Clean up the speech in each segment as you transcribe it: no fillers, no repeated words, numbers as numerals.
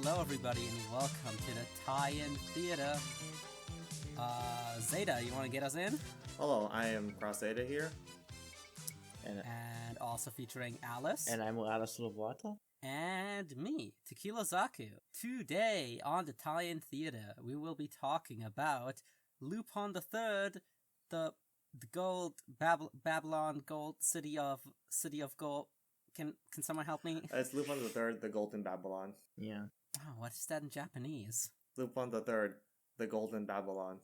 Hello, everybody, and welcome to the Tie-In Theater. Zeta, you want to get us in? Hello, I am Cross Zeta here. And also featuring Alice. And I'm Alice Lovato. And me, Tequila Zaku. Today on the Tie-In Theater, we will be talking about Lupin III, the gold Babylon gold city of gold. Can someone help me? It's Lupin III, the Golden Babylon. Yeah. Oh, what is that in Japanese? Lupin III, the Golden Babylon.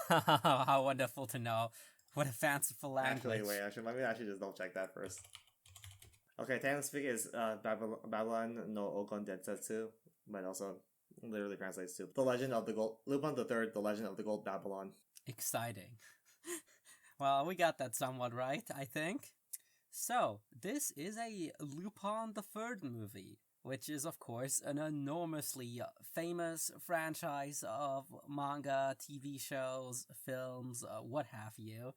How wonderful to know. What a fanciful language. Let me actually just double check that first. Okay, technically speaking, is Babylon no Okon Densetsu, but also literally translates to The Legend of the Gold... Lupin III, The Legend of the Gold Babylon. Exciting. Well, we got that somewhat right, I think. So, this is a Lupin III movie, which is, of course, an enormously famous franchise of manga, TV shows, films, what have you.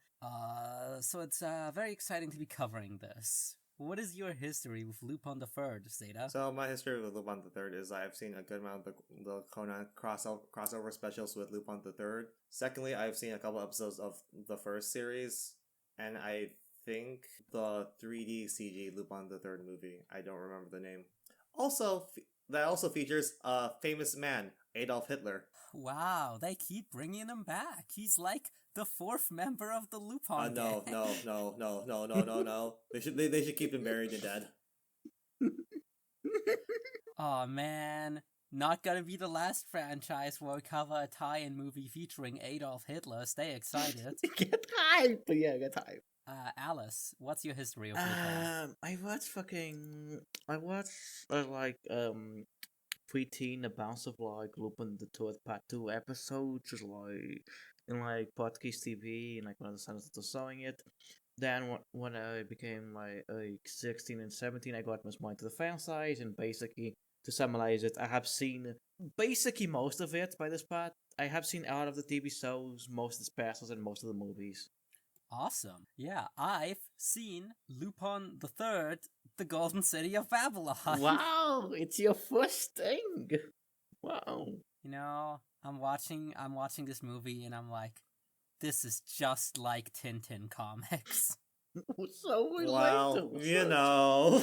So it's very exciting to be covering this. What is your history with Lupin III, Zeta? So my history with Lupin III is I've seen a good amount of the Conan crossover specials with Lupin III. Secondly, I've seen a couple episodes of the first series, and I think the 3D CG Lupin III movie. I don't remember the name. That also features a famous man, Adolf Hitler. Wow, they keep bringing him back. He's like the fourth member of the Lupin gang. No. They should keep him buried and dead. Aw, man. Not gonna be the last franchise where we cover a tie-in movie featuring Adolf Hitler. Stay excited. Get hype! But yeah, get hype. Alice, what's your history of Lupin? I watched preteen amounts of like Lupin the Third Part 2 episodes, just like in like podcast TV and like when the sons were showing it. Then when I became like 16 and 17, I got much more into the franchise, and basically to summarize it, I have seen basically most of it by this part. I have seen out of the TV shows, most of the specials, and most of the movies. Awesome. Yeah, I've seen Lupin III, the Golden City of Babylon. Wow, it's your first thing. Wow. You know, I'm watching this movie and I'm like, this is just like Tintin comics. So relatable. Well, you know.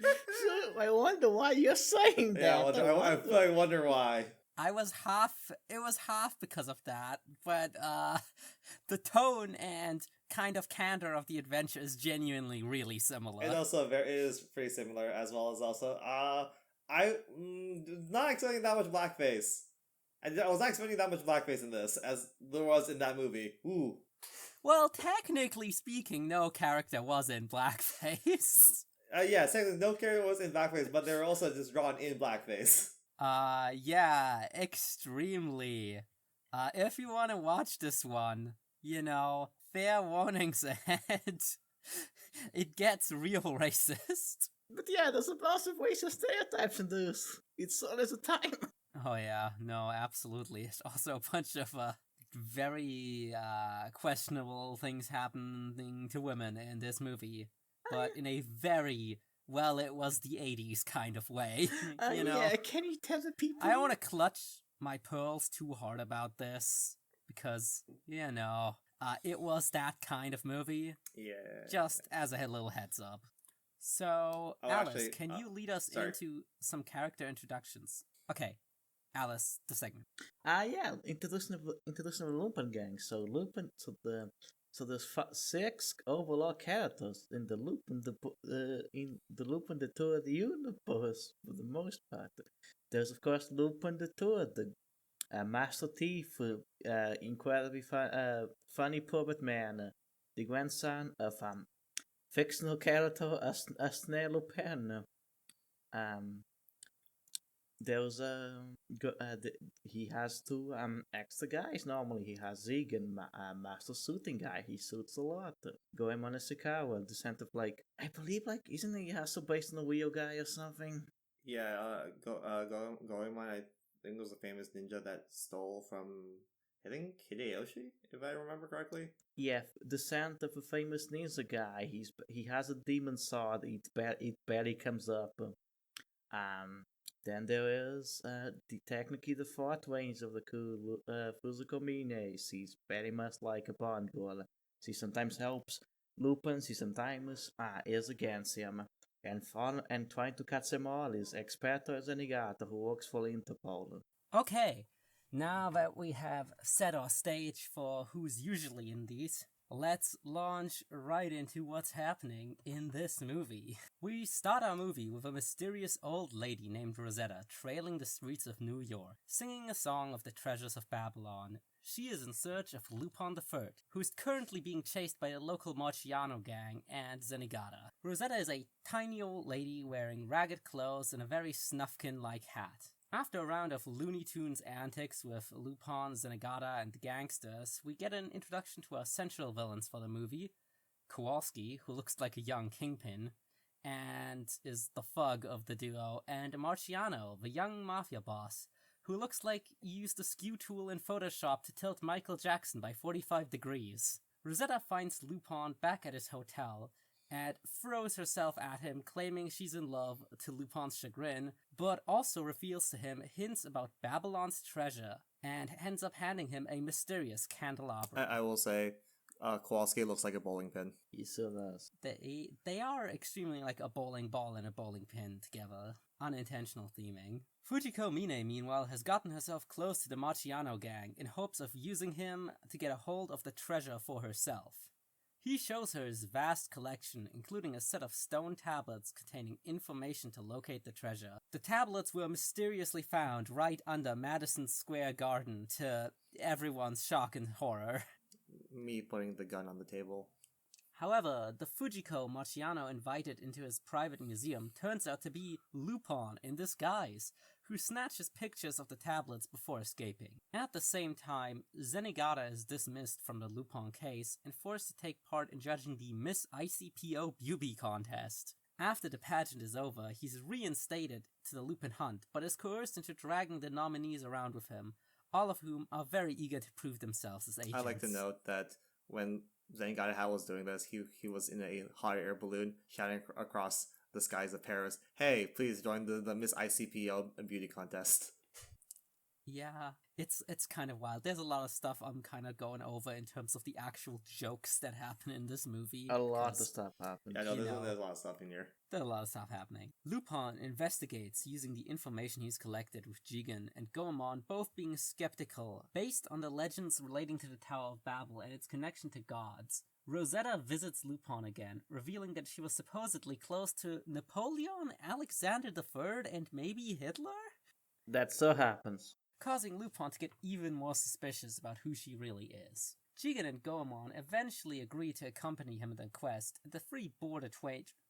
So I wonder why you're saying that. Yeah, I wonder why. It was half because of that, but the tone and kind of candor of the adventure is genuinely really similar. And also, it is pretty similar, as well as also, I not expecting that much blackface. I was not expecting that much blackface in this, as there was in that movie. Ooh. Well, technically speaking, no character was in blackface. Yeah, technically no character was in blackface, but they were also just drawn in blackface. Yeah, extremely. If you want to watch this one, you know, fair warnings ahead. It gets real racist. But yeah, there's a bunch of racist stereotypes in this. It's all the time. Oh yeah, no, absolutely. It's also a bunch of very questionable things happening to women in this movie, but in a very well, it was the 80s kind of way, you know? Yeah, can you tell the people? I don't want to clutch my pearls too hard about this, because, you know, it was that kind of movie. Yeah. Just as a little heads up. So, Alice, can you lead us into some character introductions? Okay, Alice, the segment. Yeah, introduction of the Lupin gang. So there's 6 overall characters in the Lupin the Third universe for the most part. There's of course Lupin the Third, the master thief, incredibly funny puppet man, the grandson of fictional character Arsène Lupin. There's he has 2 extra guys. Normally he has Zig and master suiting guy. He suits a lot. Goemon Ishikawa, descent of like, I believe like, isn't he also based on a wheel guy or something? Yeah, Goemon, I think was a famous ninja that stole from, I think, Hideyoshi, if I remember correctly. Yeah, descent of a famous ninja guy. He has a demon sword. It barely comes up. Then there is technically the fourth range of the Fuziko Mine. She's very much like a Bond girl. She sometimes helps Lupin, she sometimes is against him. And trying to catch them all is Experto Zenigata, who works for Interpol. Okay, now that we have set our stage for who's usually in these, let's launch right into what's happening in this movie. We start our movie with a mysterious old lady named Rosetta trailing the streets of New York, singing a song of the treasures of Babylon. She is in search of Lupin III, who is currently being chased by the local Marciano gang and Zenigata. Rosetta is a tiny old lady wearing ragged clothes and a very Snufkin-like hat. After a round of Looney Tunes antics with Lupin, Zenigata, and the gangsters, we get an introduction to our central villains for the movie, Kowalski, who looks like a young kingpin, and is the thug of the duo, and Marciano, the young mafia boss, who looks like he used a skew tool in Photoshop to tilt Michael Jackson by 45 degrees. Rosetta finds Lupin back at his hotel, and throws herself at him, claiming she's in love to Lupin's chagrin, but also reveals to him hints about Babylon's treasure, and ends up handing him a mysterious candelabra. I will say, Kowalski looks like a bowling pin. He still does. They are extremely like a bowling ball and a bowling pin together. Unintentional theming. Fujiko Mine, meanwhile, has gotten herself close to the Marciano gang in hopes of using him to get a hold of the treasure for herself. He shows her his vast collection, including a set of stone tablets containing information to locate the treasure. The tablets were mysteriously found right under Madison Square Garden, to everyone's shock and horror. Me putting the gun on the table. However, the Fujiko Marciano invited into his private museum turns out to be Lupin in disguise, who snatches pictures of the tablets before escaping. At the same time, Zenigata is dismissed from the Lupin case and forced to take part in judging the Miss ICPO Beauty contest. After the pageant is over, he's reinstated to the Lupin hunt, but is coerced into dragging the nominees around with him, all of whom are very eager to prove themselves as agents. I like to note that when Zenigata was doing this, he was in a hot air balloon shouting across the skies of Paris, "Hey, please join the Miss ICPO beauty contest." Yeah, it's kind of wild. There's a lot of stuff I'm kind of going over in terms of the actual jokes that happen in this movie. A lot of stuff happens. Yeah, no, there's a lot of stuff in here. There's a lot of stuff happening. Lupin investigates using the information he's collected, with Jigen and Goemon both being skeptical, based on the legends relating to the Tower of Babel and its connection to gods. Rosetta visits Lupin again, revealing that she was supposedly close to Napoleon, Alexander III, and maybe Hitler? That so happens. Causing Lupin to get even more suspicious about who she really is. Jigen and Goemon eventually agree to accompany him in the quest, and the three board a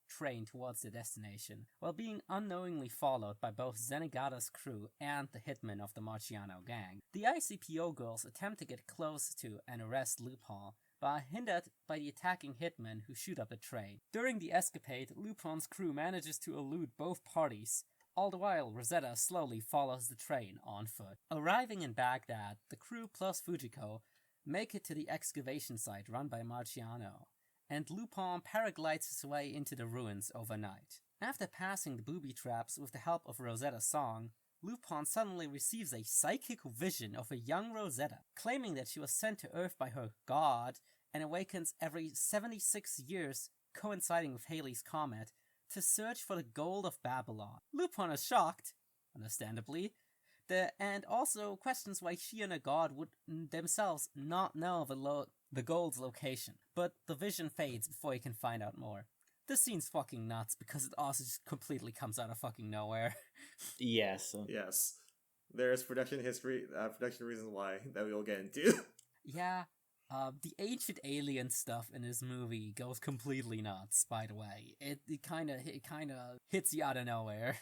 train towards their destination, while being unknowingly followed by both Zenigata's crew and the hitmen of the Marciano gang. The ICPO girls attempt to get close to and arrest Lupin, but are hindered by the attacking hitmen who shoot up the train. During the escapade, Lupin's crew manages to elude both parties. All the while, Rosetta slowly follows the train on foot. Arriving in Baghdad, the crew plus Fujiko make it to the excavation site run by Marciano, and Lupin paraglides his way into the ruins overnight. After passing the booby traps with the help of Rosetta's song, Lupin suddenly receives a psychic vision of a young Rosetta, claiming that she was sent to Earth by her god and awakens every 76 years, coinciding with Halley's Comet, to search for the gold of Babylon. Lupin is shocked, understandably, and also questions why she and her god would themselves not know the gold's location. But the vision fades before he can find out more. This scene's fucking nuts because it also just completely comes out of fucking nowhere. Yes. Yes. There's production reasons why that we will get into. Yeah. The ancient alien stuff in this movie goes completely nuts, by the way. It kind of hits you out of nowhere.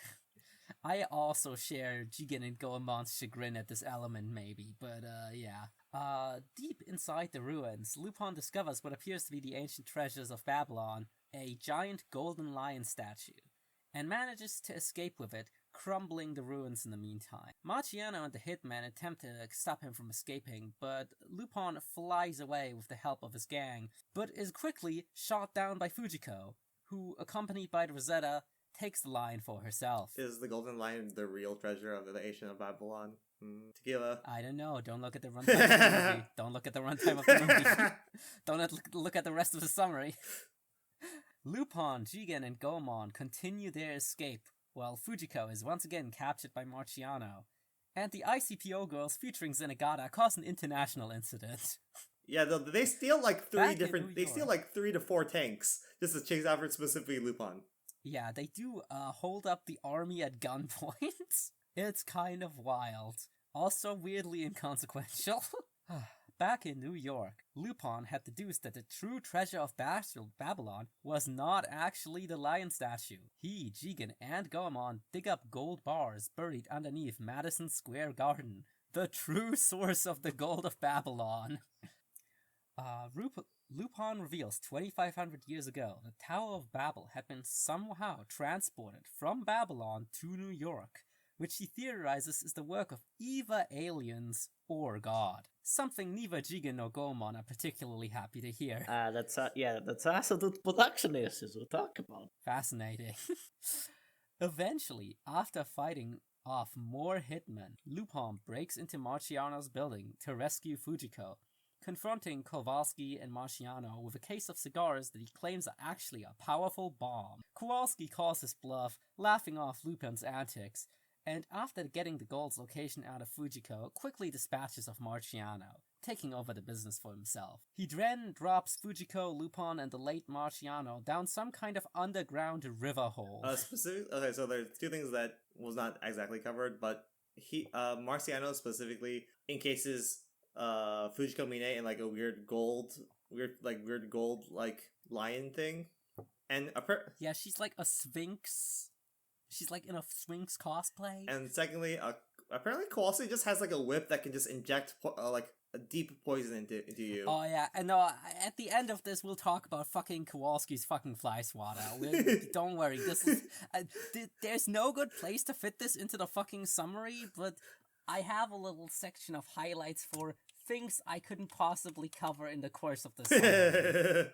I also share Jigen and Goemon's chagrin at this element, maybe, but yeah. Deep inside the ruins, Lupin discovers what appears to be the ancient treasures of Babylon, a giant golden lion statue, and manages to escape with it, crumbling the ruins in the meantime. Marciano and the hitman attempt to stop him from escaping, but Lupin flies away with the help of his gang, but is quickly shot down by Fujiko, who, accompanied by Rosetta, takes the lion for herself. Is the golden lion the real treasure of the ancient of Babylon? Tequila. I don't know. Don't look at the runtime of the movie. Don't look at the runtime of the movie. Don't look at the rest of the summary. Lupin, Jigen, and Goemon continue their escape, while Fujiko is once again captured by Marciano. And the ICPO girls featuring Zenigata cause an international incident. Yeah, they steal like Back in different. They New steal York. like 3 to 4 tanks just to chase after specifically Lupin. Yeah, they do hold up the army at gunpoint. It's kind of wild. Also weirdly inconsequential. Back in New York, Lupin had deduced that the true treasure of Babylon was not actually the lion statue. He, Jigen, and Goemon dig up gold bars buried underneath Madison Square Garden, the true source of the gold of Babylon. Lupin reveals 2,500 years ago the Tower of Babel had been somehow transported from Babylon to New York, which he theorizes is the work of either aliens or God. Something neither Jigen nor Goemon are particularly happy to hear. That's also the production issues we talk about. Fascinating. Eventually, after fighting off more hitmen, Lupin breaks into Marciano's building to rescue Fujiko, confronting Kowalski and Marciano with a case of cigars that he claims are actually a powerful bomb. Kowalski calls his bluff, laughing off Lupin's antics, and after getting the gold's location out of Fujiko, quickly dispatches of Marciano, taking over the business for himself. He then drops Fujiko, Lupin, and the late Marciano down some kind of underground river hole. Okay, so there's 2 things that was not exactly covered, but Marciano specifically encases Fujiko Mine in like a weird gold like lion thing, and yeah, she's like a sphinx. She's like in a sphinx cosplay. And secondly, apparently Kowalski just has like a whip that can just inject like a deep poison into you. Oh yeah, and no, at the end of this we'll talk about fucking Kowalski's fucking fly swatter. Don't worry, this is there's no good place to fit this into the fucking summary, but I have a little section of highlights for things I couldn't possibly cover in the course of this summary.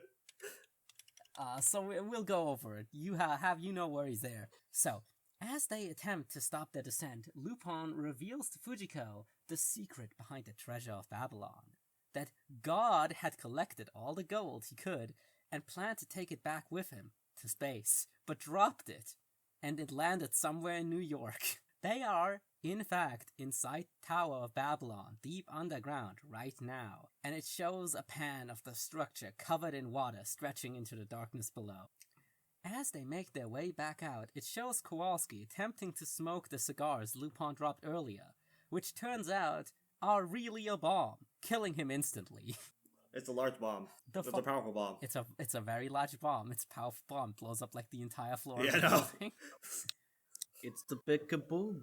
So we'll go over it. You have no worries there. So, as they attempt to stop their descent, Lupin reveals to Fujiko the secret behind the treasure of Babylon. That God had collected all the gold he could and planned to take it back with him to space, but dropped it, and it landed somewhere in New York. They are, in fact, inside Tower of Babylon, deep underground, right now, and it shows a pan of the structure covered in water stretching into the darkness below. As they make their way back out, it shows Kowalski attempting to smoke the cigars Lupin dropped earlier, which turns out are really a bomb, killing him instantly. It's a large bomb. It's a powerful bomb. It's a very large bomb. It's a powerful bomb. It blows up like the entire floor Yeah, of the no. building. It's the big kaboom.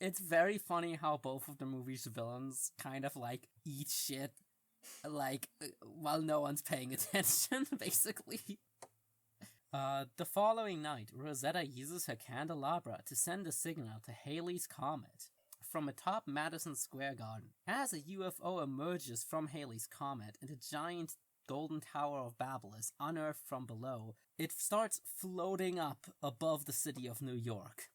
It's very funny how both of the movie's villains kind of like eat shit, like while no one's paying attention, basically. The following night, Rosetta uses her candelabra to send a signal to Halley's Comet from atop Madison Square Garden. As a UFO emerges from Halley's Comet and a giant golden Tower of Babel is unearthed from below, it starts floating up above the city of New York.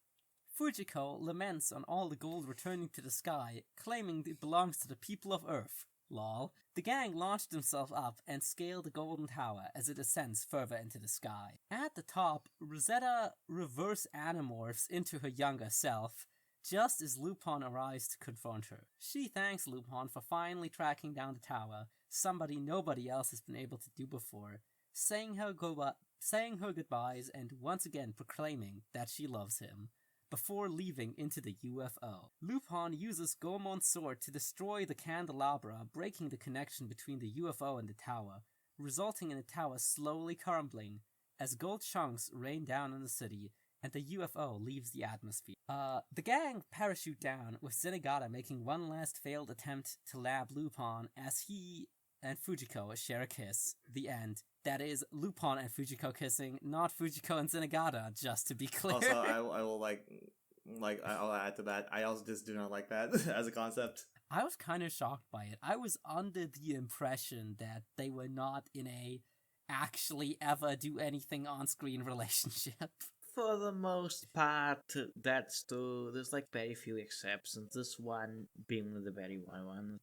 Fujiko laments on all the gold returning to the sky, claiming it belongs to the people of Earth. Lol. The gang launched themselves up and scaled the golden tower as it ascends further into the sky. At the top, Rosetta reverse animorphs into her younger self, just as Lupin arrives to confront her. She thanks Lupin for finally tracking down the tower, somebody nobody else has been able to do before, saying her goodbyes and once again proclaiming that she loves him, before leaving into the UFO. Lupin uses Goemon's sword to destroy the candelabra, breaking the connection between the UFO and the tower, resulting in the tower slowly crumbling as gold chunks rain down on the city and the UFO leaves the atmosphere. The gang parachute down, with Zenigata making one last failed attempt to lab Lupin as he and Fujiko share a kiss. The end. That is Lupin and Fujiko kissing, not Fujiko and Zenigata, just to be clear. Also, I will I'll add to that. I also just do not like that as a concept. I was kind of shocked by it. I was under the impression that they were not in a actually ever do anything on screen relationship. For the most part, that's true. There's like very few exceptions. This one being one of the very one.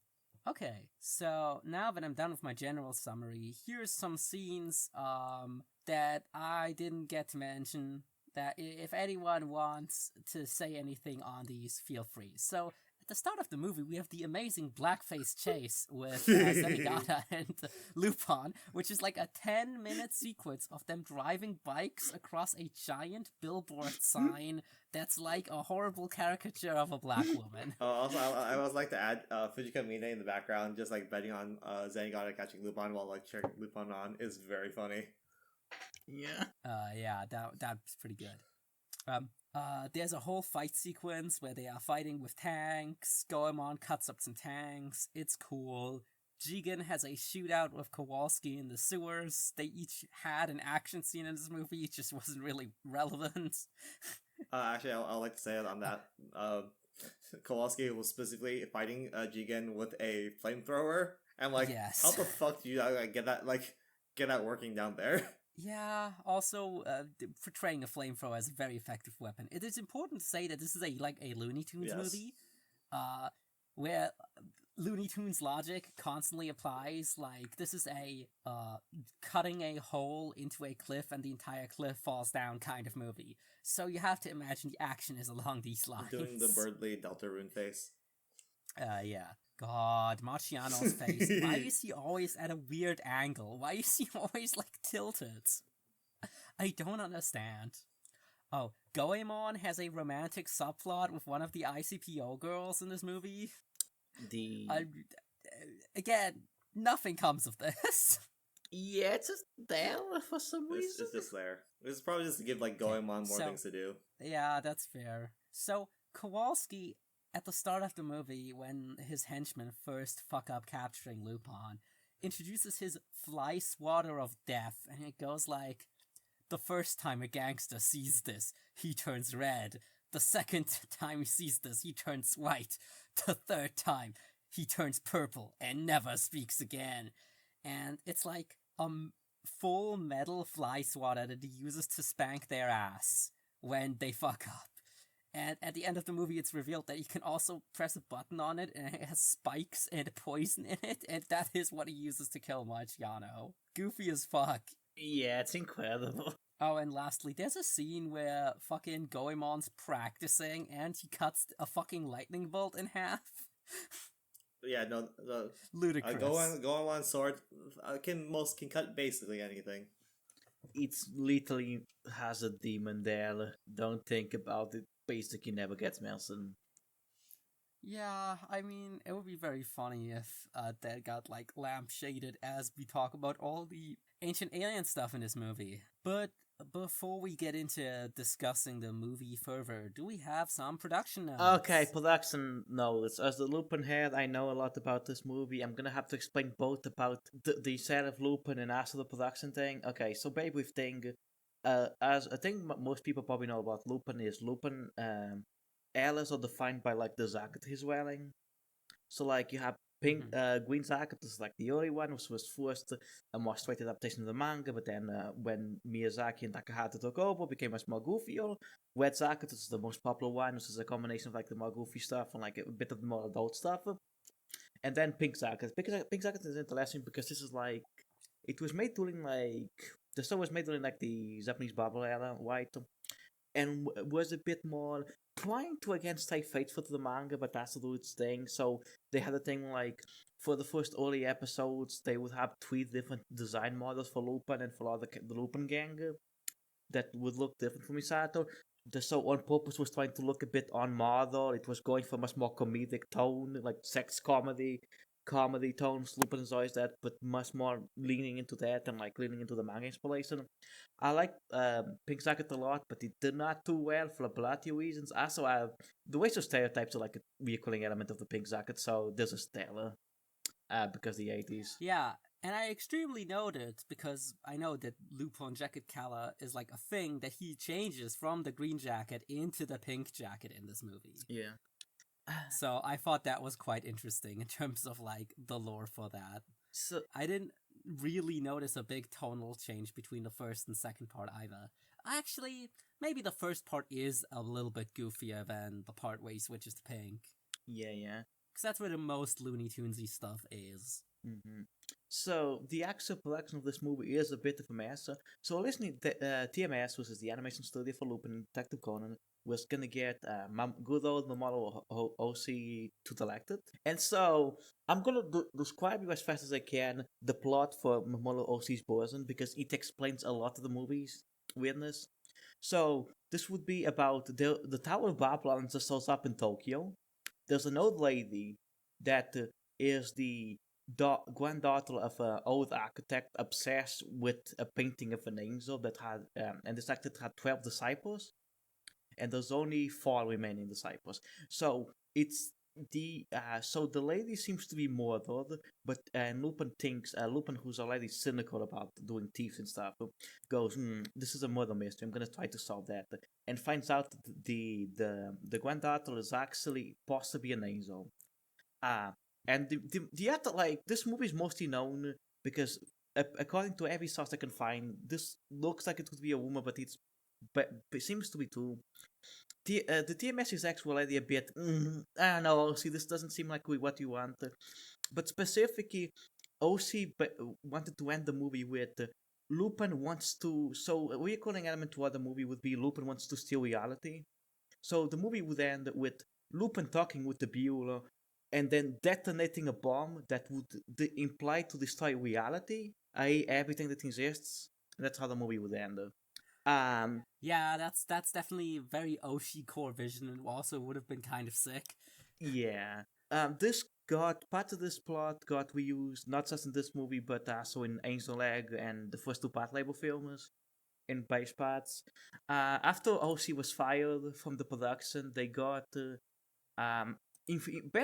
Okay, so now that I'm done with my general summary, here's some scenes that I didn't get to mention. That if anyone wants to say anything on these, feel free. So at the start of the movie, we have the amazing blackface chase with Zenigata and Lupin, which is like a 10-minute sequence of them driving bikes across a giant billboard sign that's like a horrible caricature of a black woman. Also, I would like to add Fujika Mine in the background, just like betting on Zenigata catching Lupin while like cheering Lupin on is very funny. Yeah. Yeah, that's pretty good. There's a whole fight sequence where they are fighting with tanks. Goemon cuts up some tanks. It's cool. Jigen has a shootout with Kowalski in the sewers. They each had an action scene in this movie. It just wasn't really relevant. Actually, I'd like to say on that. Kowalski was specifically fighting Jigen with a flamethrower. And like, Yes. how the fuck do you get that working down there? Yeah, also, portraying a flamethrower as a very effective weapon. It is important to say that this is a Looney Tunes movie, where Looney Tunes logic constantly applies. Like, this is a cutting a hole into a cliff and the entire cliff falls down kind of movie. So you have to imagine the action is along these lines. Doing the Birdly Deltarune face. Yeah. God, Marciano's face. Why is he always at a weird angle? Why is he always, tilted? I don't understand. Oh, Goemon has a romantic subplot with one of the ICPO girls in this movie. Again, nothing comes of this. Yeah, it's just there for some reason. It's just there. It's probably just to give Goemon more things to do. Yeah, that's fair. So, Kowalski, at the start of the movie, when his henchmen first fuck up capturing Lupin, introduces his fly swatter of death, and it goes like, the first time a gangster sees this, he turns red. The second time he sees this, he turns white. The third time, he turns purple and never speaks again. And it's like a full metal fly swatter that he uses to spank their ass when they fuck up. And at the end of the movie, it's revealed that you can also press a button on it, and it has spikes and poison in it, and that is what he uses to kill Marciano. Goofy as fuck. Yeah, it's incredible. Oh, and lastly, there's a scene where fucking Goemon's practicing, and he cuts a fucking lightning bolt in half. Yeah, no, ludicrous. Goemon sword can cut basically anything. It's literally has a demon there. Don't think about it. Basically never gets Melson. Yeah, I mean, it would be very funny if that got lampshaded as we talk about all the ancient alien stuff in this movie. But before we get into discussing the movie further, do we have some production notes? Okay, production notes. As the Lupin head, I know a lot about this movie. I'm gonna have to explain both about the set of Lupin and also the production thing. Okay, so baby thing, as I think most people probably know about Lupin is Lupin, Alice are defined by the jacket he's wearing. So you have pink, green jacket is the early one, which was first a more straight adaptation of the manga, but then when Miyazaki and Takahata took over, it became much more goofier. Red jacket is the most popular one, which is a combination of the more goofy stuff and a bit of the more adult stuff. And then pink jacket. Pink jacket is interesting because this is it was made during the story was made during the Japanese bubble era, right? And was a bit more trying to again stay faithful to the manga, but that's to do its thing. So they had a thing for the first early episodes, they would have 3 different design models for Lupin and for all the Lupin gang that would look different from Misato. So on purpose was trying to look a bit on model. It was going for a much more comedic tone, sex comedy tones. Lupin is always that, but much more leaning into that and leaning into the manga inspiration. I like Pink Jacket a lot, but it did not do well for a variety of reasons. Also, the racial stereotypes are a recurring element of the Pink Jacket, so this is stellar because the 80s. Yeah, and I extremely noted because I know that Lupin jacket color is a thing that he changes from the green jacket into the pink jacket in this movie. Yeah. So I thought that was quite interesting in terms of the lore for that. So I didn't really notice a big tonal change between the first and second part either. Actually, maybe the first part is a little bit goofier than the part where he switches to pink. Yeah, yeah. Because that's where the most Looney Tunesy stuff is. Mm-hmm. So the actual production of this movie is a bit of a mess. So originally, TMS, which is the animation studio for Lupin and Detective Conan, was gonna get good old Mamoru OC to direct it. And so I'm gonna describe you as fast as I can the plot for Mamoru OC's version because it explains a lot of the movie's weirdness. So this would be about the Tower of Babylon just shows up in Tokyo. There's an old lady that is the granddaughter of an old architect obsessed with a painting of an angel that had, and this architect had 12 disciples, and there's only 4 remaining disciples. So it's the lady seems to be murdered, but Lupin thinks Lupin, who's already cynical about doing thieves and stuff, goes, "This is a murder mystery. I'm gonna try to solve that," and finds out that the granddaughter is actually possibly an angel. Uh, and the other, like, this movie is mostly known because according to every source I can find, this looks like it could be a woman, but it seems to be two. The TMS is actually a bit. I don't know. See, this doesn't seem like what you want. But specifically, OC wanted to end the movie with Lupin wants to. So a recurring element to the movie would be Lupin wants to steal reality. So the movie would end with Lupin talking with the Bureau and then detonating a bomb that would imply to destroy reality, i.e., everything that exists. And that's how the movie would end. Yeah, that's definitely very Oshi core vision, and also would have been kind of sick. Yeah. This got part of this plot got reused not just in this movie but also in Angel Egg and the first 2 Part Label films in base parts. After OC was fired from the production, they got very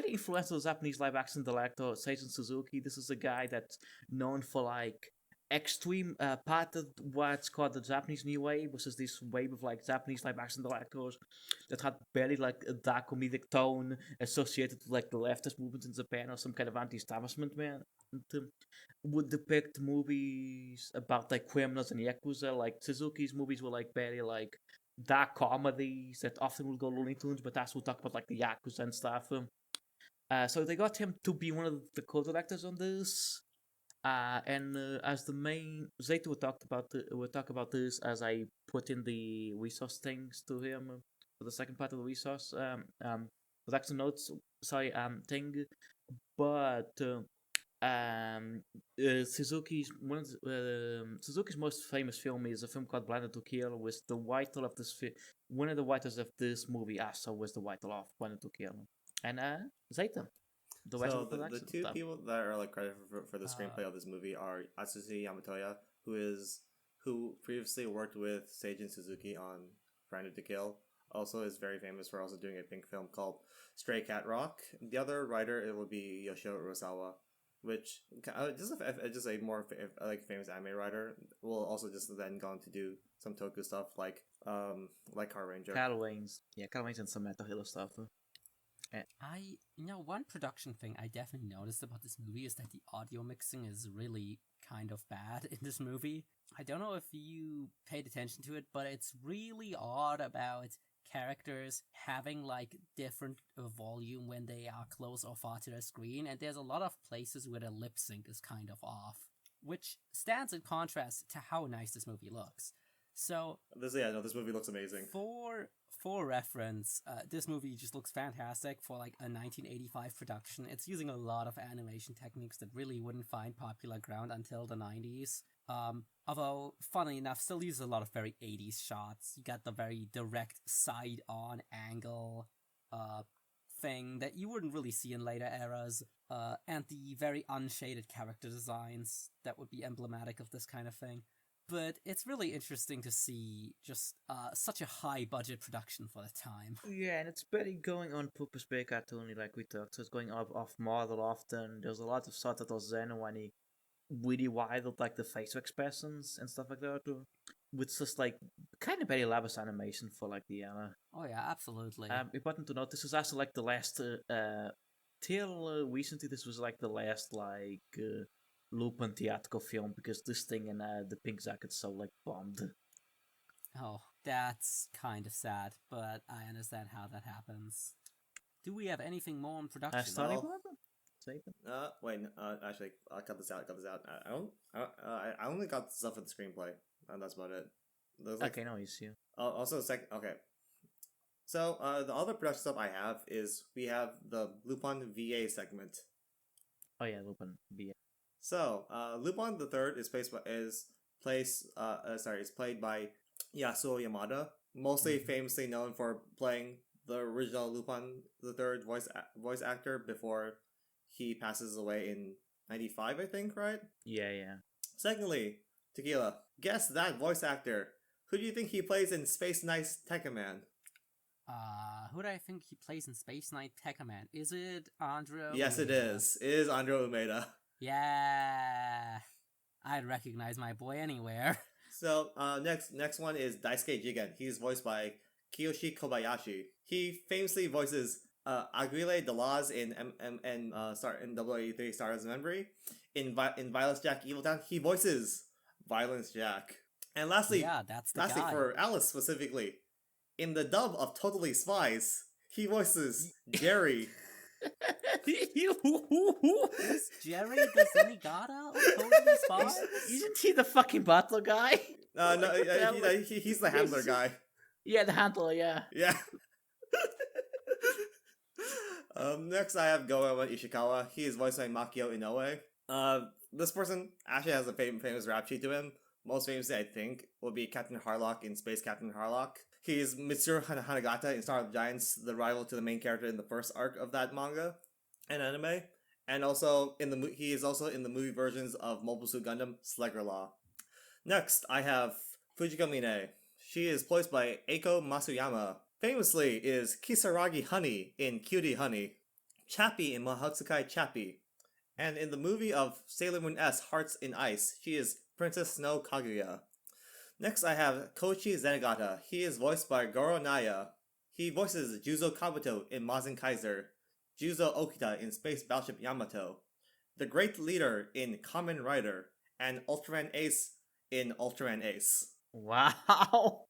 influential Japanese live action director Seijun Suzuki. This is a guy that's known for like extreme part of what's called the Japanese New Wave, which is this wave of like Japanese live action directors that had very like a dark comedic tone associated with like the leftist movement in Japan or some kind of anti-establishment man. Would depict movies about like criminals and yakuza. Like Suzuki's movies were like very like dark comedies that often will go Looney Tunes, but also will talk about like the yakuza and stuff. So they got him to be one of the co-directors on this. And as the main, Zayto will talk about this as I put in the resource things to him for the second part of the resource production notes. Sorry, thing. But Suzuki's most famous film is a film called Blinded to Kill, with the writer of this one of the writers of this movie also was the writer of Blinded to Kill, and Zayto, the rest of So the the production two stuff. people that are like credited for the Uh, screenplay of this movie are Atsushi Yamatoya, who previously worked with Seijun Suzuki on Branded to Kill. Also is very famous for also doing a pink film called Stray Cat Rock. The other writer it will be Yoshio Urasawa, which just a more like famous anime writer. Will also just then go on to do some toku stuff like Car Ranger. Cattle Wings and some Metal Hero stuff. one production thing I definitely noticed about this movie is that the audio mixing is really kind of bad in this movie. I don't know if you paid attention to it, but it's really odd about characters having like different volume when they are close or far to the screen, and there's a lot of places where the lip sync is kind of off, which stands in contrast to how nice this movie looks. So This movie looks amazing. For reference, this movie just looks fantastic for like a 1985 production. It's using a lot of animation techniques that really wouldn't find popular ground until the 90s. Although, funnily enough, still uses a lot of very 80s shots. You got the very direct side-on angle thing that you wouldn't really see in later eras, and the very unshaded character designs that would be emblematic of this kind of thing. But it's really interesting to see just such a high budget production for the time. Yeah, and it's very going on purpose by cartoony, like we talked. So it's going off model often. There's a lot of shots that are genuinely really wild, like the facial expressions and stuff like that. With just like kind of very elaborate animation for like the Oh yeah, absolutely. important to note, this was also like the last till recently. This was like the last like Lupin theatrical film because this thing and the Pink Jacket so like bombed. Oh, that's kind of sad, but I understand how that happens. Do we have anything more in production? Starting Well, Barbara? Satan? wait. Actually, I'll cut this out. Cut this out. I only got stuff for the screenplay. That's about it. There's like Okay, no issue. also okay. So the other production stuff I have is we have the Lupin VA segment. Oh yeah, Lupin. So Lupin III is played by Yasuo Yamada, mostly famously known for playing the original Lupin III voice actor before he passes away in 95, I think, right? Yeah. Secondly, Tequila, guess that voice actor. Who do you think he plays in Space Knight's Tekkaman? Who do I think he plays in Space Knight Tekkaman? Is it Andrea? Yes, it Umeda? is. It is Andrea Umeda. Yeah, I'd recognize my boy anywhere. So next one is Daisuke Jigen. He's voiced by Kiyoshi Kobayashi. He famously voices Aguile Delaz in WWE3 Stardust Memory. In Violence Jack Evil Town, he voices Violence Jack. And lastly, Yeah, that's the guy. for Alice specifically, in the dub of Totally Spies, he voices Jerry. Is Jerry the Zenigata of Totally Spies? Isn't he the fucking butler guy? He's the handler guy. Yeah, the handler, yeah. Yeah. Next I have Goemon Ishikawa. He is voiced by Makio Inoue. This person actually has a famous rap sheet to him. Most famously, I think, would be Captain Harlock in Space Captain Harlock. He is Mitsuru Hanagata in Star of Giants, the rival to the main character in the first arc of that manga and anime. And also he is also in the movie versions of Mobile Suit Gundam Slugger Law. Next, I have Fujiko Mine. She is voiced by Eiko Masuyama. Famously is Kisaragi Honey in Cutie Honey, Chappie in Mahotsukai Chappie, and in the movie of Sailor Moon S Hearts in Ice, she is Princess Snow Kaguya. Next, I have Koichi Zenigata. He is voiced by Goro Naya. He voices Juzo Kabuto in Mazen Kaiser, Juzo Okita in Space Battleship Yamato, the Great Leader in Kamen Rider, and Ultraman Ace in Ultraman Ace. Wow!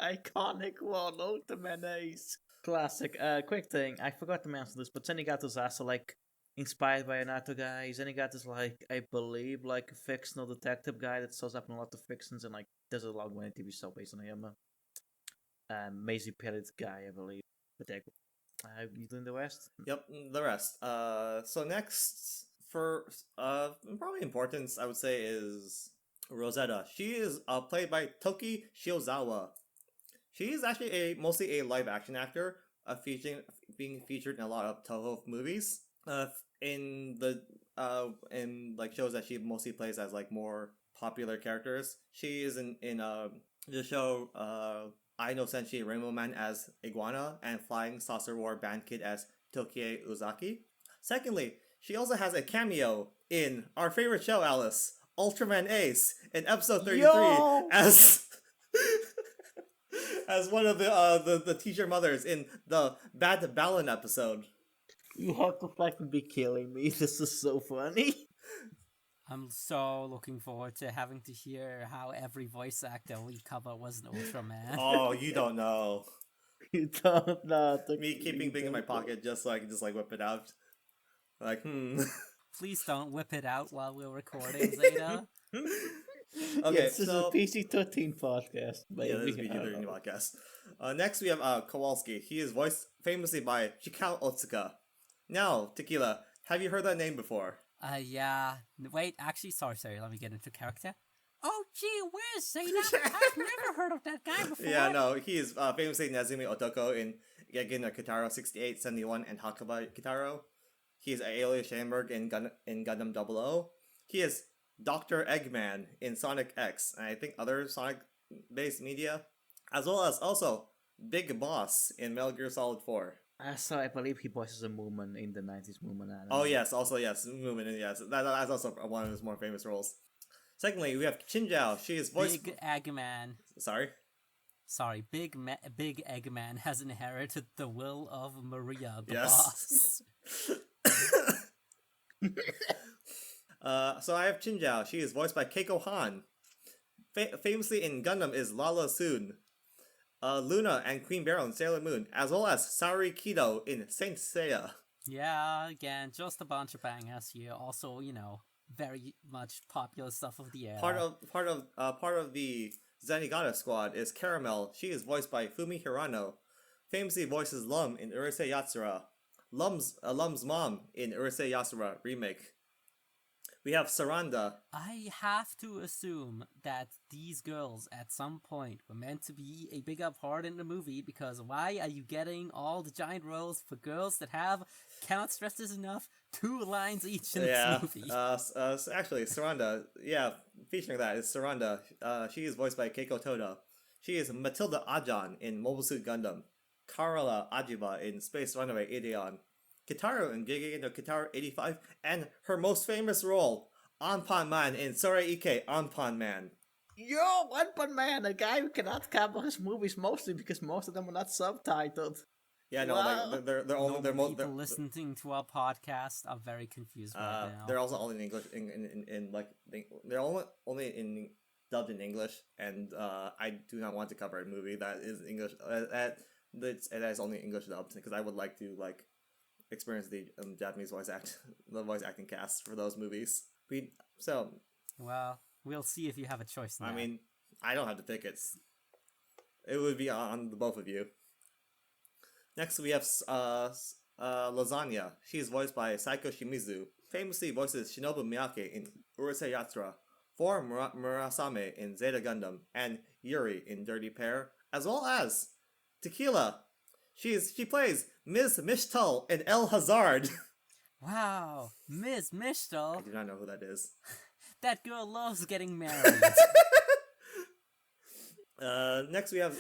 Iconic one, Ultraman Ace. Classic. Quick thing, I forgot to mention this, but Zenigata's also like inspired by another guy. Zenigata's like, I believe, like a fictional detective guy that shows up in a lot of fictions and like there's a long running TV show based on him. Maisie Pellet guy, I believe. But you doing the rest? Yep, the rest. So next, for probably importance, I would say is Rosetta. She is played by Toki Shiozawa. She is actually mostly a live action actor, being featured in a lot of Toho movies. In like shows that she mostly plays as like more popular characters. She is in the show I Know Senshi Rainbow Man as Iguana and Flying Saucer War Band Kid as Tokie Uzaki. Secondly, she also has a cameo in our favorite show, Alice, Ultraman Ace, in episode 33 as as one of the teacher mothers in the Bad Balin episode. You have to fucking be killing me. This is so funny. I'm so looking forward to having to hear how every voice actor we cover was an Ultraman. Oh, you don't know. You don't know. Me keeping things in my pocket just so I can just like whip it out. Like, Please don't whip it out while we're recording, Zeta. Okay, yes, this is a PG-13 podcast. Yeah, this is a PG-13 podcast. Next, we have Kowalski. He is voiced famously by Chikao Otsuka. Now, Tequila, have you heard that name before? Yeah. Wait, actually, sorry, let me get into character. Oh, gee whiz, Zeta! I've never heard of that guy before. Yeah, no, he is famously Nezumi Otoko in Gegen no Kitaro 6871 and Hakuba Kitaro. He is Aeolus Schamberg in Gundam 00. He is Dr. Eggman in Sonic X, and I think other Sonic-based media, as well as also Big Boss in Metal Gear Solid 4. So I believe he voices a Moomin in the 90s Moomin anime. Oh yes, also yes, Moomin, yes. That's also one of his more famous roles. Secondly, we have Chinjao. She is voiced... Big Eggman. Sorry, Big Eggman has inherited the will of Maria, the yes. boss. So I have Chinjiao. She is voiced by Keiko Han. Famously in Gundam is Lala Soon. Luna and Queen Beryl in Sailor Moon, as well as Saori Kido in Saint Seiya. Yeah, again, just a bunch of bangers here. Also, very much popular stuff of the era. Part of the Zenigata squad is Caramel. She is voiced by Fumi Hirano. Famously voices Lum in Urusei Yatsura. Lum's mom in Urusei Yatsura remake. We have Saranda. I have to assume that these girls at some point were meant to be a bigger part in the movie, because why are you getting all the giant roles for girls that have, cannot stress this enough, 2 lines each in this movie? Actually, Saranda, featuring that is Saranda. She is voiced by Keiko Toda. She is Matilda Ajan in Mobile Suit Gundam. Karala Ajiba in Space Runaway Ideon. Kitaru in Gege no Kitaru 85, and her most famous role, Anpan Man in Sore Ike Anpan Man. Yo, One Punch Man, a guy who cannot cover his movies mostly because most of them are not subtitled. Yeah, no, like they're all people listening to our podcast are very confused right now. They're also only in English, they're only in dubbed in English, and I do not want to cover a movie that is English that is only English dubbed, because I would like to experience the Japanese the voice acting cast for those movies. Well, we'll see if you have a choice now. I mean, I don't have the tickets. It would be on the both of you. Next, we have Lasagna. She is voiced by Saiko Shimizu. Famously voices Shinobu Miyake in Urusei Yatsura, 4 Murasame in Zeta Gundam, and Yuri in Dirty Pair, as well as Tequila. She plays Ms. Mishtal in El Hazard. Wow, Ms. Mishtal? I do not know who that is. That girl loves getting married. Next we have...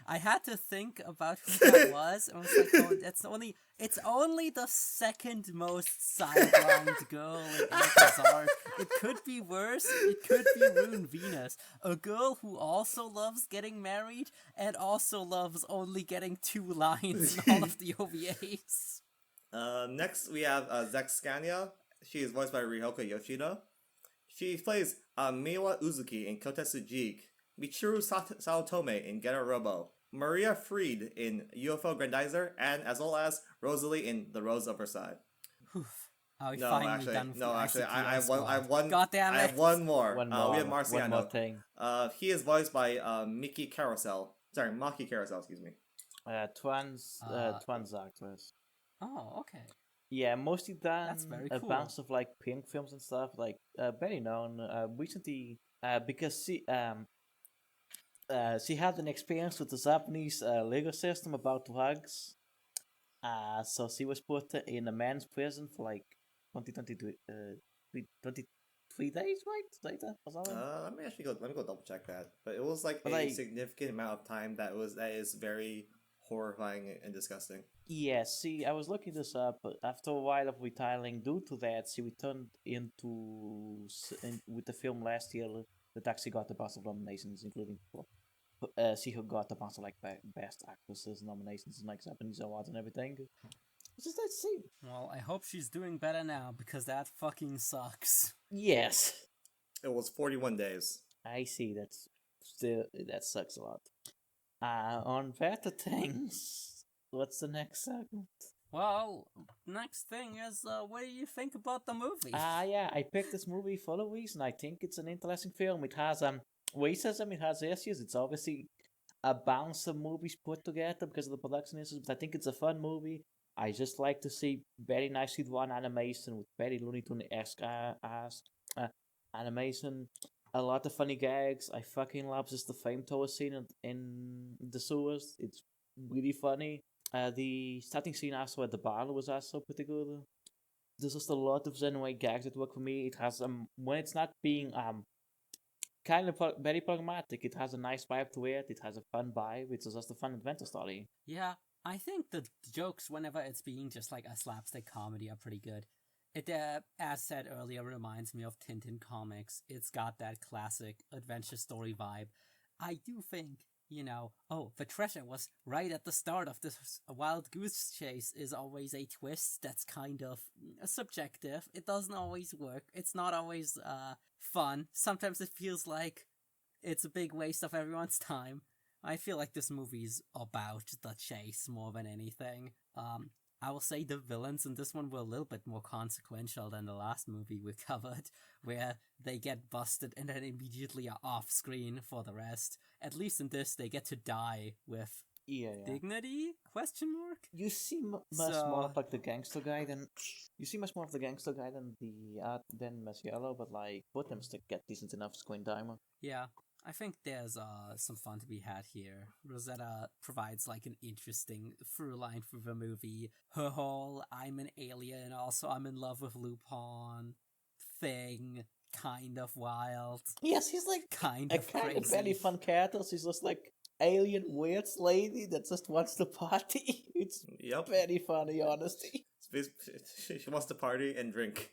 I had to think about who that was, and I was like, it's only the second most sidelined girl in Hazard. It could be worse. It could be Rune Venus, a girl who also loves getting married and also loves only getting 2 lines in all of the OVAs. Next we have Zexcania. She is voiced by Ryoka Yoshida. She plays Miwa Uzuki in Kotetsu Jig, Michiru Saotome in Getter Robo, Maria Fried in UFO Grandizer, and as well as Rosalie in The Rose of Versailles. Are we finally done with I have one. God damn it! I have one more. One more. We have Marciano. One more thing. He is voiced by Maki Carousel, excuse me. Twan's actress. Oh, okay. Yeah, mostly done That's very a cool. bunch of pink films and stuff, very known. Recently, because she had an experience with the Japanese legal system about drugs. So she was put in a man's prison for 23 days, right? Later or something. Let me go double check that. But it was a significant amount of time that is very horrifying and disgusting. Yeah, see, I was looking this up, but after a while of retiring due to that, she returned with the film last year that actually got a bunch of nominations, including she got a bunch of best actresses nominations and Japanese awards and everything. It's just let's see. Well, I hope she's doing better now, because that fucking sucks. Yes. It was 41 days. I see. That sucks a lot. On better things. What's the next segment? Well, next thing is, what do you think about the movie? Yeah, I picked this movie for a reason. I think it's an interesting film. It has racism, it has issues. It's obviously a bounce of movies put together because of the production issues, but I think it's a fun movie. I just like to see very nicely drawn animation with very Looney Tunes-esque animation. A lot of funny gags. I fucking love just the flamethrower scene in the sewers. It's really funny. The starting scene also at the bar was also pretty good. There's just a lot of genuine gags that work for me. It has when it's not being kind of very pragmatic, it has a nice vibe to it. It has a fun vibe. It's just a fun adventure story. Yeah, I think the jokes, whenever it's being just a slapstick comedy, are pretty good. It, as said earlier, reminds me of Tintin comics. It's got that classic adventure story vibe. I do think the treasure was right at the start of this wild goose chase is always a twist that's kind of subjective. It doesn't always work. It's not always fun. Sometimes it feels like it's a big waste of everyone's time. I feel like this movie's about the chase more than anything. I will say the villains in this one were a little bit more consequential than the last movie we covered, where they get busted and then immediately are off screen for the rest. At least in this, they get to die with dignity? Question mark? You see much more of like the gangster guy than than Masiello, but like both them still get decent enough screen time. Yeah. I think there's some fun to be had here. Rosetta provides like an interesting through line through the movie. Her whole I'm an alien, also I'm in love with Lupin thing, kind of wild. Yes, he's like kind a of kind crazy. of very fun character. She's just like alien weird lady that just wants to party. It's very funny, honestly. She wants to party and drink.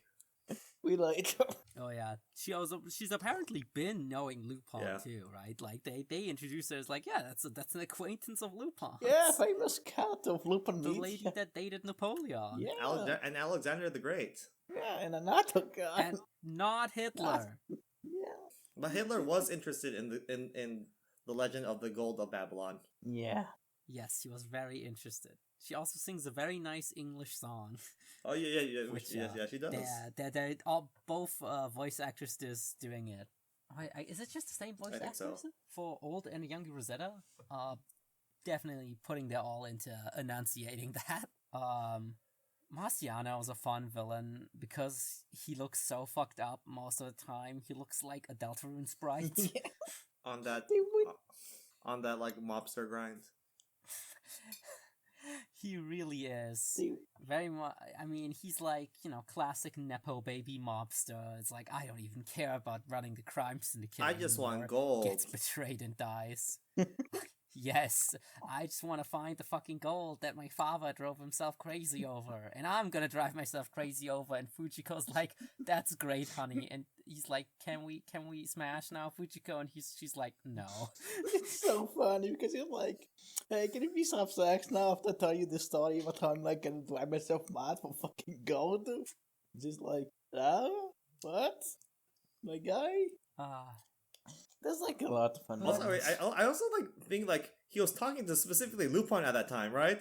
We like her. Oh yeah, she's apparently been knowing Lupin too, right? Like they introduced her as like, yeah, that's an acquaintance of Lupin. Yeah, famous character of Lupin. The lady that dated Napoleon. Yeah, and Alexander the Great. Yeah, and another guy. And not Hitler. Yeah, but Hitler was interested in the legend of the gold of Babylon. Yeah. Yes, she was very interested. She also sings a very nice English song. Oh yeah, which, she does. They're all both voice actresses doing it. Is it just the same voice actress so. for old and young Rosetta? Definitely putting their all into enunciating that. Marciano is a fun villain because he looks so fucked up most of the time. He looks like a Deltarune sprite. Yeah. on that like mobster grind. He really is. Very much. I mean, he's like, classic Nepo baby mobster. It's like, I don't even care about running the crime syndicate. I just anymore. want gold. Gets betrayed and dies. Yes, I just want to find the fucking gold that my father drove himself crazy over. And I'm gonna drive myself crazy over. And Fujiko's like, that's great, honey. And he's like, can we smash now, Fujiko? And she's like, no. It's so funny because he's like, hey, can you please have sex now after I tell you the story about how I'm like gonna drive myself mad for fucking gold? Just like, what? My guy? There's like a lot of fun. Also, I also like think like he was talking to specifically Lupin at that time, right?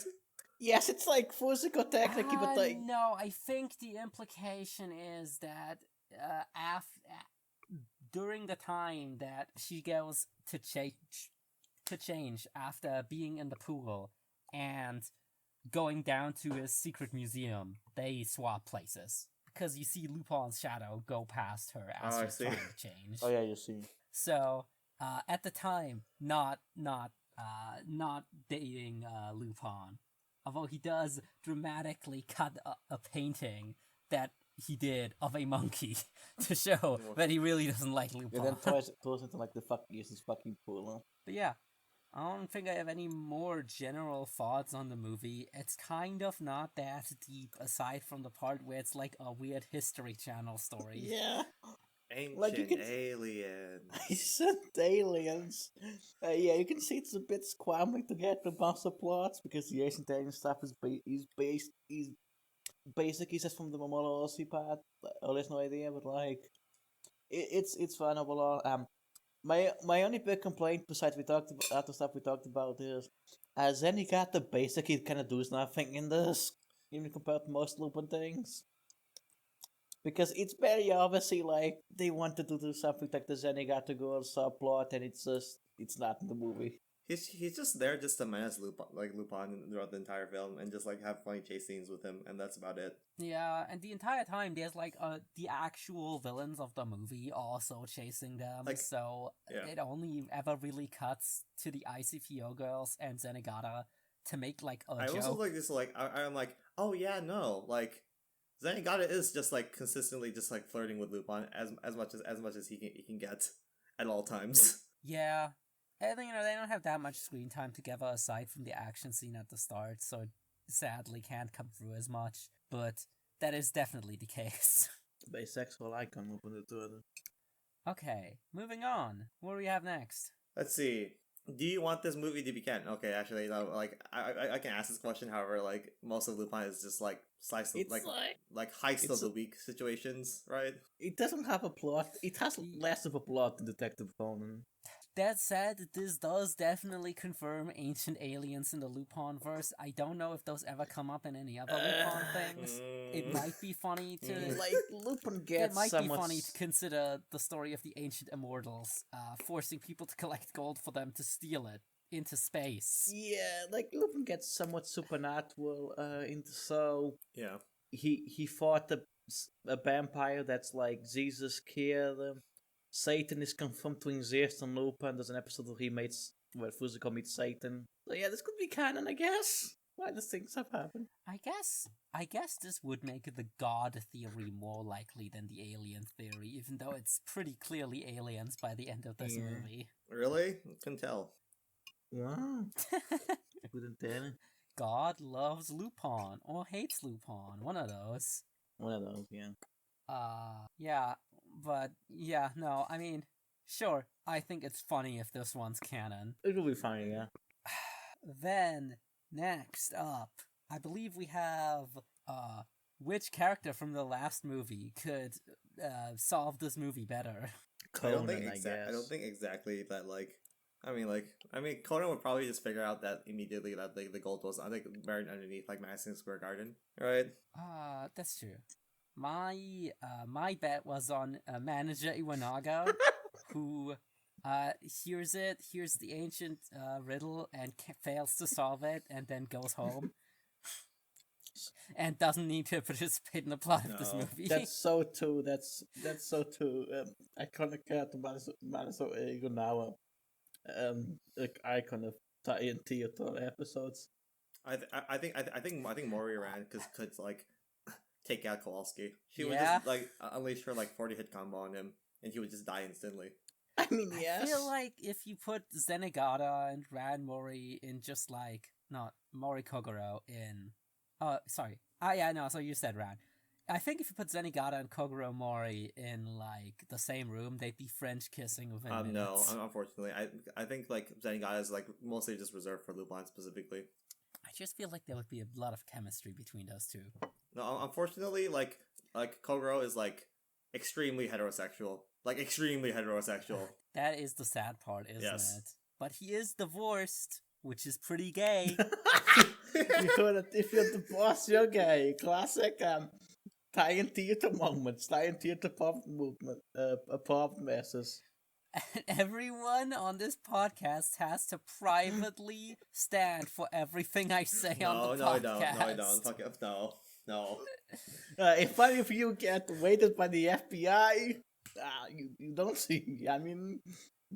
Yes, it's like Fujiko technically, but like no, I think the implication is that during the time that she goes to change after being in the pool and going down to his secret museum, they swap places because you see Lupin's shadow go past her as she's trying to change. Oh yeah, you see. So, at the time, not dating Lupin. Although he does dramatically cut a painting that he did of a monkey to show that he really doesn't like Lupin. Yeah, then throws into like the fucking pool. But yeah, I don't think I have any more general thoughts on the movie. It's kind of not that deep aside from the part where it's like a weird History Channel story. Yeah. Ancient aliens. Ancient aliens. Yeah, you can see it's a bit squambling to get the master plots because the ancient alien stuff is basically just from the Momolosi part. There's no idea, but like it's fun overall. My only big complaint besides the stuff we talked about is Zenigata basically kind of does nothing in this, even compared to most Lupin things. Because it's very obviously like they wanted to do something like the Zenigata girl subplot, and it's not in the movie. He's just there just to menace Lupin throughout the entire film and just like have funny chase scenes with him, and that's about it. Yeah, and the entire time there's like the actual villains of the movie also chasing them, it only ever really cuts to the ICPO girls and Zenigata to make like a joke. I also like this I'm like, oh yeah, no, like Zenigata is just like consistently just like flirting with Lupin as much as he can get at all times. Yeah. And they don't have that much screen time together aside from the action scene at the start, so it sadly can't come through as much. But that is definitely the case. Bisexual icon moving the two of them. Okay, moving on. What do we have next? Let's see. Do you want this movie to be canon? Okay, actually, no, like I can ask this question. However, like most of Lupin is just like slice of, It's like heist of it's the week situations, right? it doesn't have a plot. It has less of a plot than Detective Conan. That said, this does definitely confirm ancient aliens in the Lupin verse. I don't know if those ever come up in any other Lupin things. It might be funny to Like Lupin it gets might be somewhat funny to consider the story of the ancient immortals, forcing people to collect gold for them to steal it into space. yeah, like Lupin gets somewhat supernatural into so Yeah. he fought a vampire that's like Jesus killed him. Satan is confirmed to exist on Lupin. There's an episode where where Fusiko meets Satan. So yeah, this could be canon, I guess. Why these things have happened? I guess this would make the god theory more likely than the alien theory, even though it's pretty clearly aliens by the end of this Yeah. movie. Really? Can tell. Wow, couldn't tell. God loves Lupin or hates Lupin, one of those. One of those, yeah. Yeah, but yeah, no, I mean, sure, I think it's funny if this one's canon. It will be fine, yeah. Then, next up, I believe we have, which character from the last movie could, solve this movie better? Conan, I guess. don't think exactly that. Like, I mean, Conan would probably just figure out that immediately that like the gold was, I think, buried underneath like Madison Square Garden, right? That's true. My bet was on manager Iwanaga, who hears the ancient riddle and fails to solve it, and then goes home, and doesn't need to participate in the plot of this No. movie. That's so too. That's so too. Iconic character, Manaso Igonawa. Like icon of tie-in theater episodes. I think Mori ran because could like take out Kowalski. She would Yeah. just like unleash her like 40-hit combo on him, and he would just die instantly. I mean, yes. I feel like if you put Zenigata and Ran Mori in just like not Mori Kogoro in sorry. Yeah, no, so you said Ran. I think if you put Zenigata and Kogoro Mori in like the same room, they'd be French kissing within No, minutes. unfortunately, I think like Zenigata is like mostly just reserved for Lupin specifically. I just feel like there would be a lot of chemistry between those two. No, unfortunately, like Kogoro is like extremely heterosexual, like extremely heterosexual. That is the sad part, isn't Yes. it? But he is divorced, which is pretty gay. If you're the boss, you're gay. Classic tie-in theater moments, tie-in theater pop movement, pop messes. And everyone on this podcast has to privately stand for everything I say on the No, podcast. I don't. Fuck it. No. If any of you get raided by the FBI, you don't see me. I'm in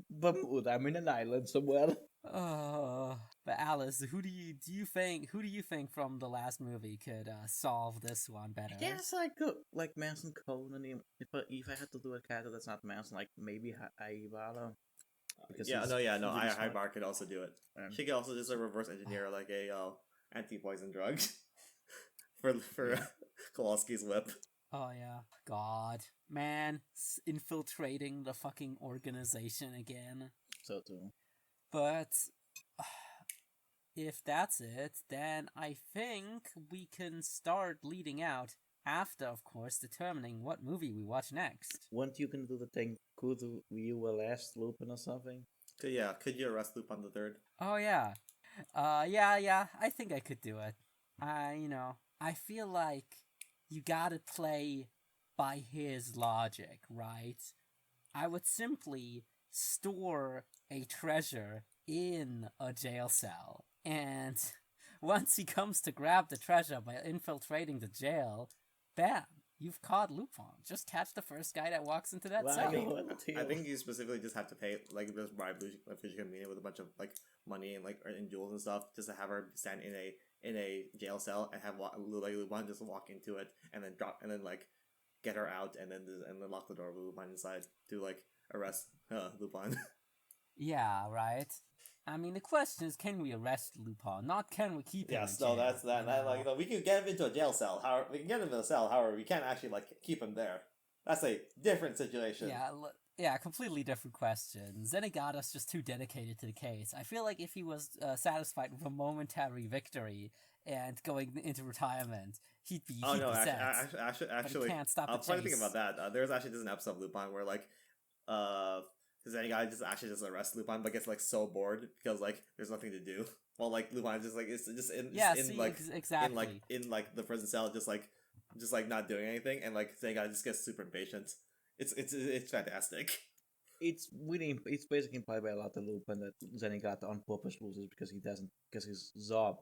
Bermuda. I'm in an island somewhere. But Alice, who do you think from the last movie could solve this one better? I guess I could like Manson Conan. If I had to do a character that's not Manson, like maybe Aibara. No. really I smart. Bar could also do it. Um, She could also just reverse engineer like a anti-poison drug for Kowalski's whip. Oh yeah, God, man, infiltrating the fucking organization again. So too. But if that's it, then I think we can start leading out after, of course, determining what movie we watch next. Weren't you gonna do the thing? Could you arrest Lupin or something? Could you arrest Lupin III? Oh yeah, yeah. I think I could do it. I feel like you gotta play by his logic, right? I would simply store a treasure in a jail cell, and once he comes to grab the treasure by infiltrating the jail, bam, you've caught Lupin. Just catch the first guy that walks into that Wow. cell. I think you specifically just have to pay like just bribe Fujikamiya with a bunch of like money and like and jewels and stuff just to have her stand in a jail cell and have Lupin just walk into it and then like get her out and then lock the door with Lupin inside to like arrest Lupin. Yeah, right. I mean, the question is, can we arrest Lupin? Not can we keep him in jail? That's that. Like, we can get him into a jail cell. However, we can get him in a cell. However, we can't actually like keep him there. That's a different situation. Yeah, Yeah, completely different question. Zenigata's just too dedicated to the case. I feel like if he was satisfied with a momentary victory and going into retirement, Oh he'd no, be set. But he actually, can't stop the funny thing chase. about that, there's actually just an episode of Lupin where like, because any guy just arrests Lupin, but gets like so bored because like there's nothing to do. While like Lupin just like it's just in Yeah, just in see, like exactly. in like the prison cell, just like not doing anything, and like any guy just gets super impatient. It's fantastic. It's really it's basically implied by a lot of Lupin that Zenigata on purpose loses because he doesn't because his job.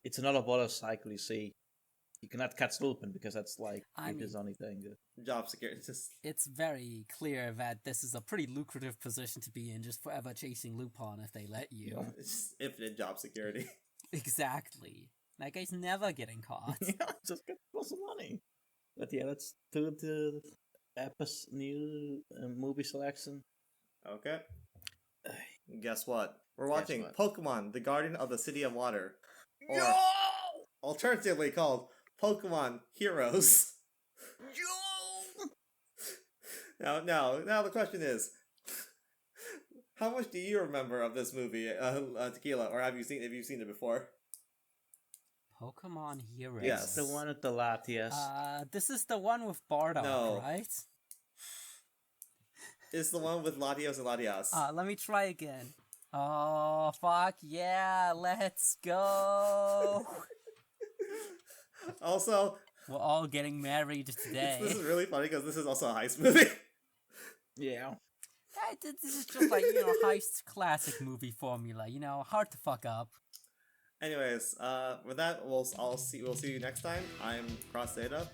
It's another water cycle. You see, you cannot catch Lupin because that's like I mean, his only thing. Job security. Just it's very clear that this is a pretty lucrative position to be in, just forever chasing Lupin if they let you. Yeah. it's just infinite job security. Exactly. That guy's never getting caught. Yeah, just get lots of money. But yeah, let's do the new movie selection. Okay. Guess what? We're watching Pokemon: The Guardian of the City of Water, or alternatively called Pokemon Heroes. Now the question is, how much do you remember of this movie, Tequila, or have you seen it before? Pokemon Heroes. Yes. The one with the Latias. This is the one with Bardock, No. right? It's the one with Latios and Latias. Let me try again. Oh, fuck yeah, let's go! Also, we're all getting married today. This is really funny because this is also a heist movie. Yeah. This is just like, heist classic movie formula, hard to fuck up. Anyways, with that, we'll see you next time. I'm Cross Data.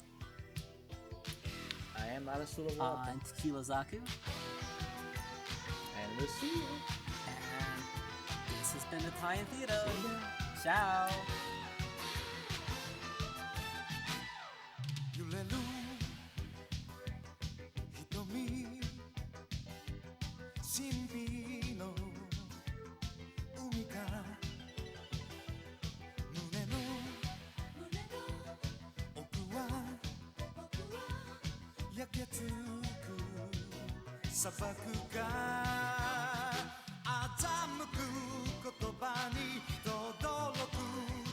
I am Arasula. I'm Tequila Zaku. And we'll see you. And this has been the Italian Theater. Ciao. 揺れる瞳神秘の海から胸の奥は焼けつく砂漠が欺く言葉に轟く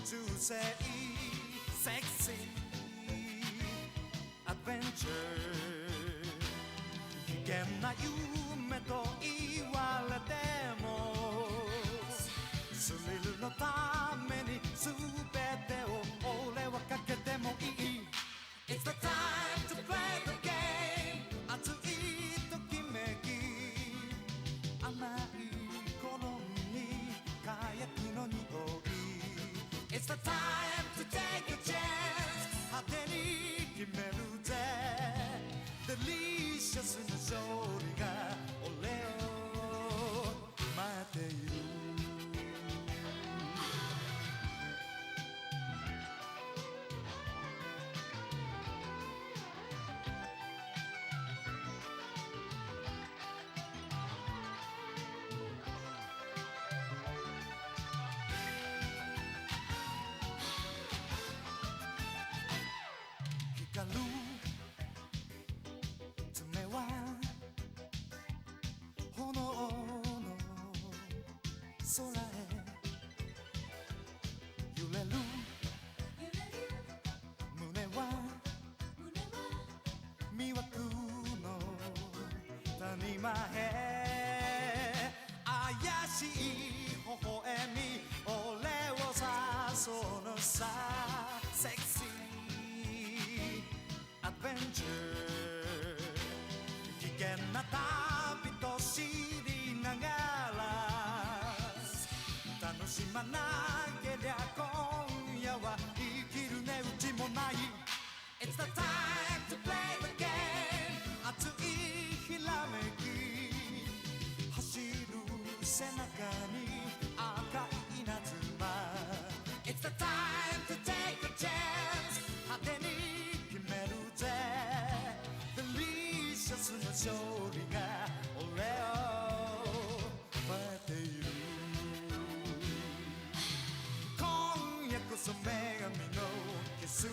銃声セクシーAdventure 危険な夢と言われてもスリルのために全てを俺はかけてもいい It's the time to play the game 熱いときめき甘い頃に火薬の匂い It's the time to take a chance 果てに決めるぜデリシャスな勝利が俺を待っている光る爪は炎の空へ揺れる胸は魅惑の谷間へ怪しい微笑み俺を誘うのさセクシーAdventure 危険な旅と知りながら楽しまなけりゃ今夜は生きる値打ちもない It's the time to play the game 熱いひらめき走る背中に赤い稲妻 It's the time to take a chance 果てに決めるぜデリシャスな勝利が俺を待っている今夜こそ女神のキスを